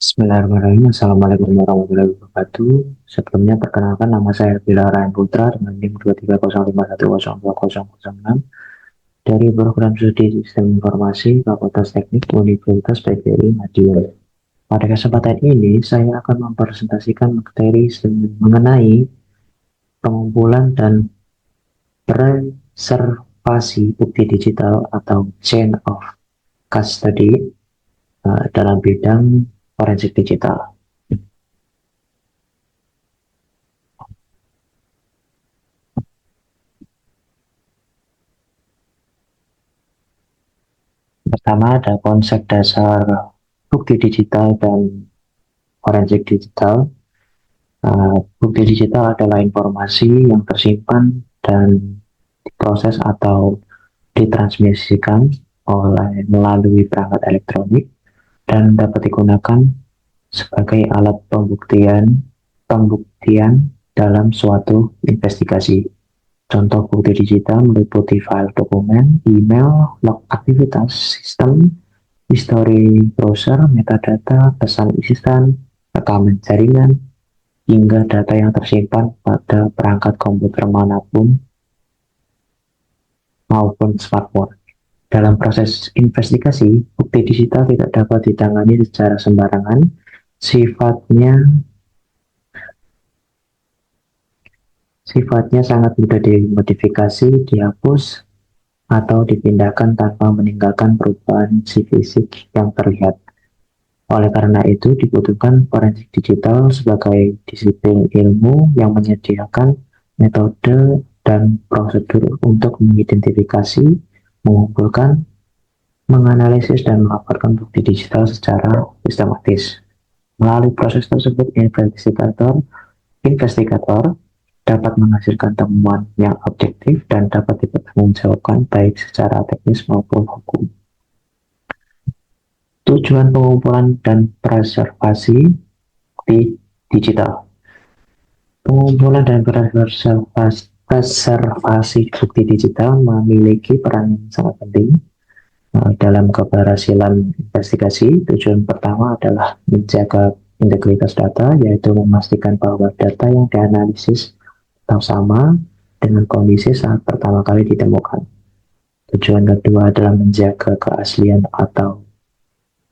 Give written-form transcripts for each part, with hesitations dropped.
Bismillahirrahmanirrahim. Assalamualaikum warahmatullahi wabarakatuh. Sebelumnya perkenalkan, nama saya Bila Ryan Putra dengan NIM 23051020006 dari program studi Sistem Informasi Fakultas Teknik Universitas PGRI Madiun. Pada kesempatan ini saya akan mempresentasikan materi mengenai pengumpulan dan preservasi bukti digital atau chain of custody dalam bidang forensik digital. Pertama ada konsep dasar bukti digital dan forensik digital. Bukti digital adalah informasi yang tersimpan dan diproses atau ditransmisikan melalui perangkat elektronik dan dapat digunakan sebagai alat pembuktian dalam suatu investigasi. Contoh bukti digital meliputi file dokumen, email, log aktivitas sistem, histori browser, metadata, pesan instan, rekaman jaringan, hingga data yang tersimpan pada perangkat komputer manapun maupun smartphone. Dalam proses investigasi, bukti digital tidak dapat ditangani secara sembarangan. Sifatnya sangat mudah dimodifikasi, dihapus, atau dipindahkan tanpa meninggalkan perubahan fisik yang terlihat. Oleh karena itu, dibutuhkan forensik digital sebagai disiplin ilmu yang menyediakan metode dan prosedur untuk mengidentifikasi, mengumpulkan, menganalisis, dan melaporkan bukti digital secara sistematis. Melalui proses tersebut, investigator dapat menghasilkan temuan yang objektif dan dapat dipertanggungjawabkan baik secara teknis maupun hukum. Tujuan pengumpulan dan preservasi bukti digital. Pengumpulan dan preservasi bukti digital memiliki peran yang sangat penting dalam keberhasilan investigasi. Tujuan pertama adalah menjaga integritas data, yaitu memastikan bahwa data yang dianalisis atau sama dengan kondisi saat pertama kali ditemukan. Tujuan kedua adalah menjaga keaslian atau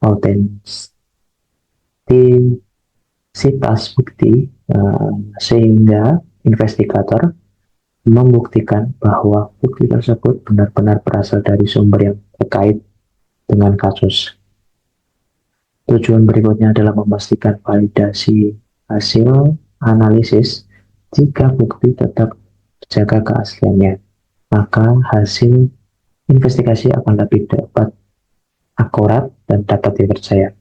autentisitas bukti sehingga investigator membuktikan bahwa bukti tersebut benar-benar berasal dari sumber yang terkait dengan kasus. Tujuan berikutnya adalah memastikan validasi hasil analisis. Jika bukti tetap terjaga keasliannya, maka hasil investigasi akan lebih dapat akurat dan dapat dipercaya.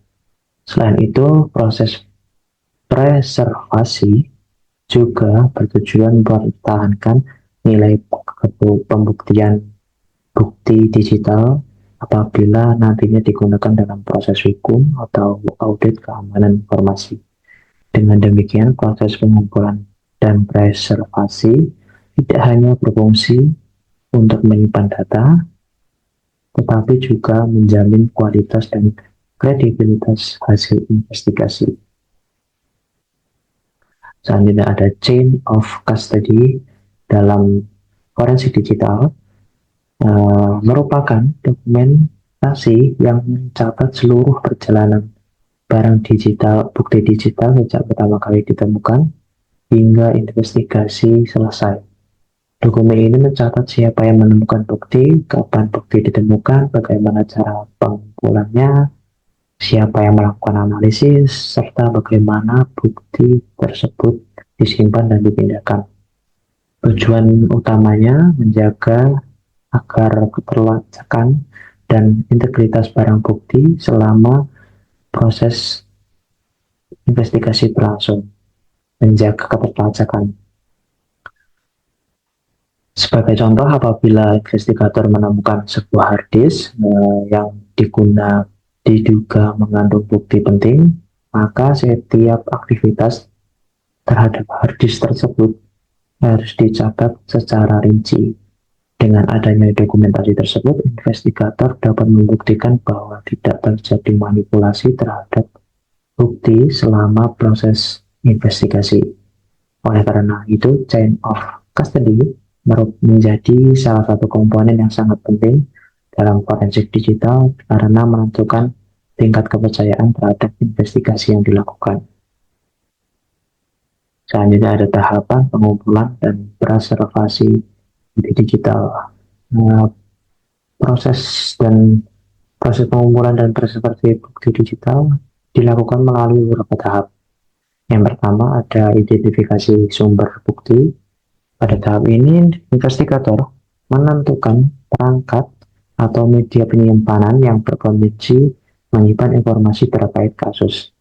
Selain itu, proses preservasi juga bertujuan mempertahankan nilai pembuktian bukti digital apabila nantinya digunakan dalam proses hukum atau audit keamanan informasi. Dengan demikian, proses pengumpulan dan preservasi tidak hanya berfungsi untuk menyimpan data, tetapi juga menjamin kualitas dan kredibilitas hasil investigasi. Selanjutnya ada chain of custody dalam forensik digital, merupakan dokumentasi yang mencatat seluruh perjalanan barang digital, bukti digital sejak pertama kali ditemukan hingga investigasi selesai. Dokumen ini mencatat siapa yang menemukan bukti, kapan bukti ditemukan, bagaimana cara pengumpulannya, siapa yang melakukan analisis, serta bagaimana bukti tersebut disimpan dan dipindahkan. Tujuan utamanya menjaga agar keterlacakan dan integritas barang bukti selama proses investigasi berlangsung, menjaga keterlacakan. Sebagai contoh, apabila investigator menemukan sebuah hard disk yang diduga mengandung bukti penting, maka setiap aktivitas terhadap hard disk tersebut harus dicatat secara rinci. Dengan adanya dokumentasi tersebut, investigator dapat membuktikan bahwa tidak terjadi manipulasi terhadap bukti selama proses investigasi. Oleh karena itu, chain of custody menjadi salah satu komponen yang sangat penting dalam forensik digital karena menentukan tingkat kepercayaan terhadap investigasi yang dilakukan. Selanjutnya ada tahapan pengumpulan dan preservasi di digital. Nah, proses dan proses pengumpulan dan preservasi bukti digital dilakukan melalui beberapa tahap. Yang pertama ada identifikasi sumber bukti. Pada tahap ini, investigator menentukan perangkat atau media penyimpanan yang berpotensi menyimpan informasi terkait kasus.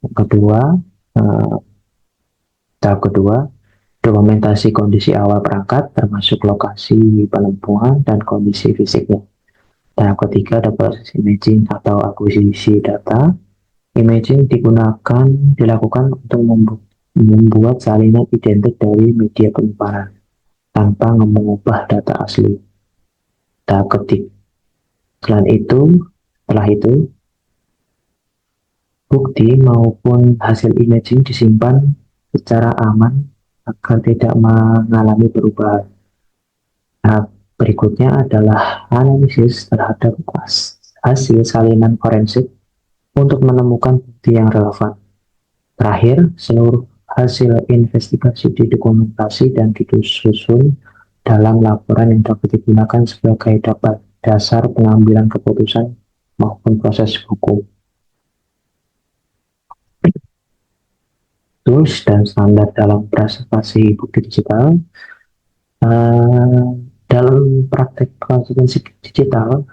Yang kedua, eh, tahap kedua, dokumentasi kondisi awal perangkat termasuk lokasi penemuan dan kondisi fisiknya. Tahap ketiga ada proses imaging atau akuisisi data. Imaging dilakukan untuk membuat salinan identik dari media penyimpanan tanpa mengubah data asli. Tahap ketiga. Setelah itu, bukti maupun hasil imaging disimpan secara aman agar tidak mengalami perubahan. Tahap berikutnya adalah analisis terhadap hasil salinan forensik untuk menemukan bukti yang relevan. Terakhir, seluruh hasil investigasi didokumentasi dan disusun dalam laporan yang dapat digunakan sebagai dasar pengambilan keputusan maupun proses hukum. Tools dan standar dalam preservasi bukti digital. Dalam praktek konsultansi digital,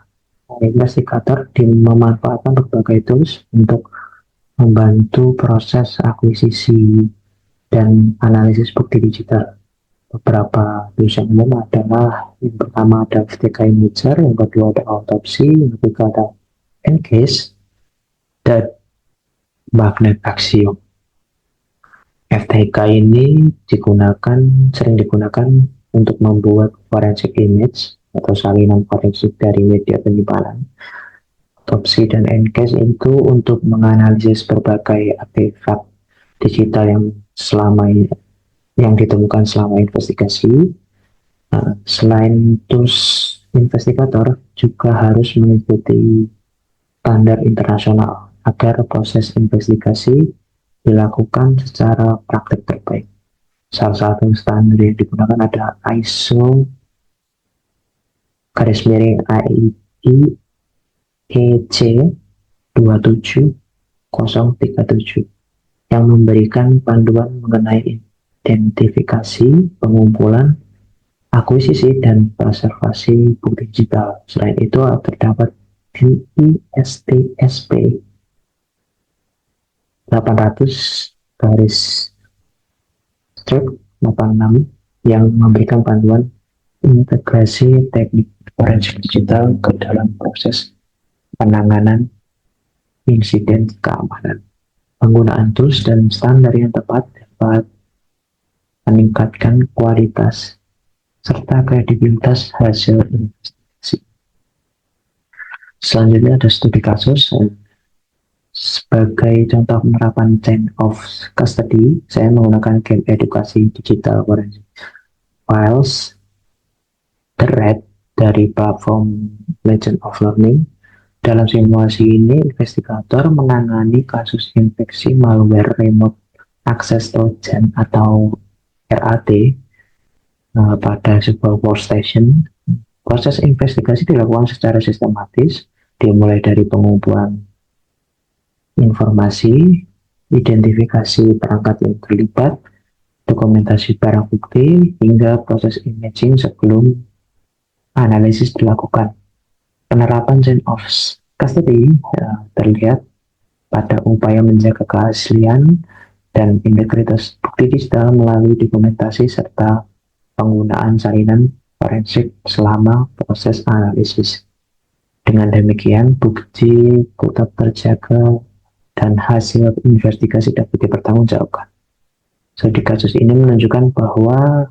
investigator memanfaatkan berbagai tools untuk membantu proses akuisisi dan analisis bukti digital. Beberapa tools yang umum adalah yang pertama ada FTK Imager, yang kedua ada Autopsy, yang ketiga ada EnCase, dan Magnet Axiom. FTK ini sering digunakan untuk membuat forensic image atau salinan forensik dari media penyimpanan. Autopsy dan EnCase itu untuk menganalisis berbagai artefak digital yang ditemukan selama investigasi. Selain tools investigator juga harus mengikuti standar internasional agar proses investigasi dilakukan secara praktek terbaik. Salah satu standar yang digunakan ada ISO EC 27037 yang memberikan panduan mengenai identifikasi, pengumpulan, akuisisi, dan preservasi bukti digital. Selain itu terdapat NISTSP 800/86 yang memberikan panduan integrasi teknik forensik digital ke dalam proses penanganan insiden keamanan. Penggunaan tools dan standar yang tepat dapat meningkatkan kualitas serta kredibilitas hasil investigasi. Selanjutnya ada studi kasus. Sebagai contoh penerapan chain of custody, saya menggunakan game edukasi digital forensik files thread dari platform Legend of Learning. Dalam simulasi ini, investigator menangani kasus infeksi malware remote access trojan atau RAT pada sebuah workstation. Proses investigasi dilakukan secara sistematis, dimulai dari pengumpulan informasi, identifikasi perangkat yang terlibat, dokumentasi barang bukti, hingga proses imaging sebelum analisis dilakukan. Penerapan chain of custody terlihat pada upaya menjaga keaslian dan integritas bukti digital melalui dokumentasi serta penggunaan salinan forensik selama proses analisis. Dengan demikian, bukti tetap terjaga dan hasil investigasi dapat dipertanggungjawabkan. Studi kasus ini menunjukkan bahwa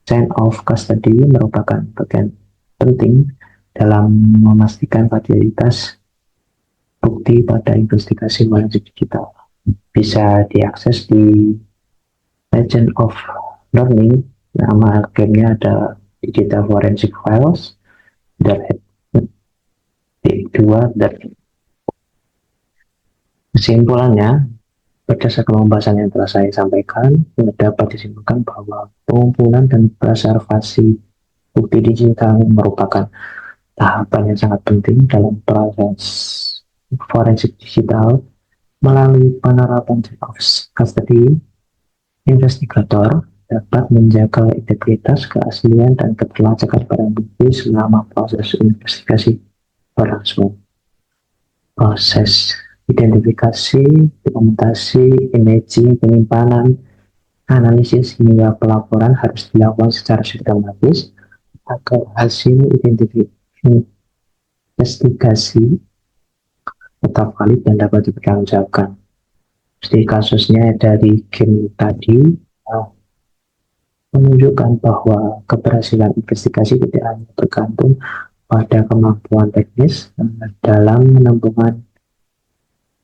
chain of custody merupakan bagian penting dalam memastikan validitas bukti pada investigasi forensik digital. Bisa diakses di Legend of Learning, nama gamenya ada Digital Forensic Files, dan 2. Dan kesimpulannya, berdasarkan pembahasan yang telah saya sampaikan, dapat disimpulkan bahwa pengumpulan dan preservasi bukti digital merupakan tahapan yang sangat penting dalam proses forensik digital. Melalui penerapan chain of custody, investigator dapat menjaga integritas, keaslian, dan keterlacakan barang bukti selama proses investigasi berlangsung. Proses identifikasi, dokumentasi, imaging, penyimpanan, analisis hingga pelaporan harus dilakukan secara sistematis agar hasil investigasi tetap valid dan dapat dipertanggungjawabkan. Seperti kasusnya dari game tadi, menunjukkan bahwa keberhasilan investigasi tidak hanya bergantung pada kemampuan teknis dalam menemukan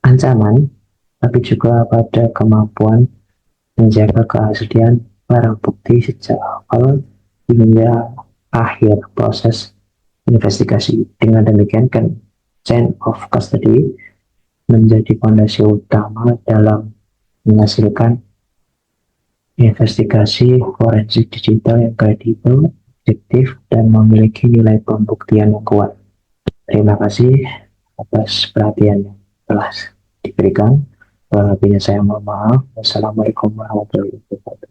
ancaman, tapi juga pada kemampuan menjaga keaslian barang bukti sejak awal hingga akhir proses investigasi. Dengan demikian, kan chain of custody menjadi fondasi utama dalam menghasilkan investigasi forensik digital yang kredibel, objektif, dan memiliki nilai pembuktian yang kuat. Terima kasih atas perhatian yang telah diberikan. Lebihnya saya mohon maaf. Wassalamualaikum warahmatullahi wabarakatuh.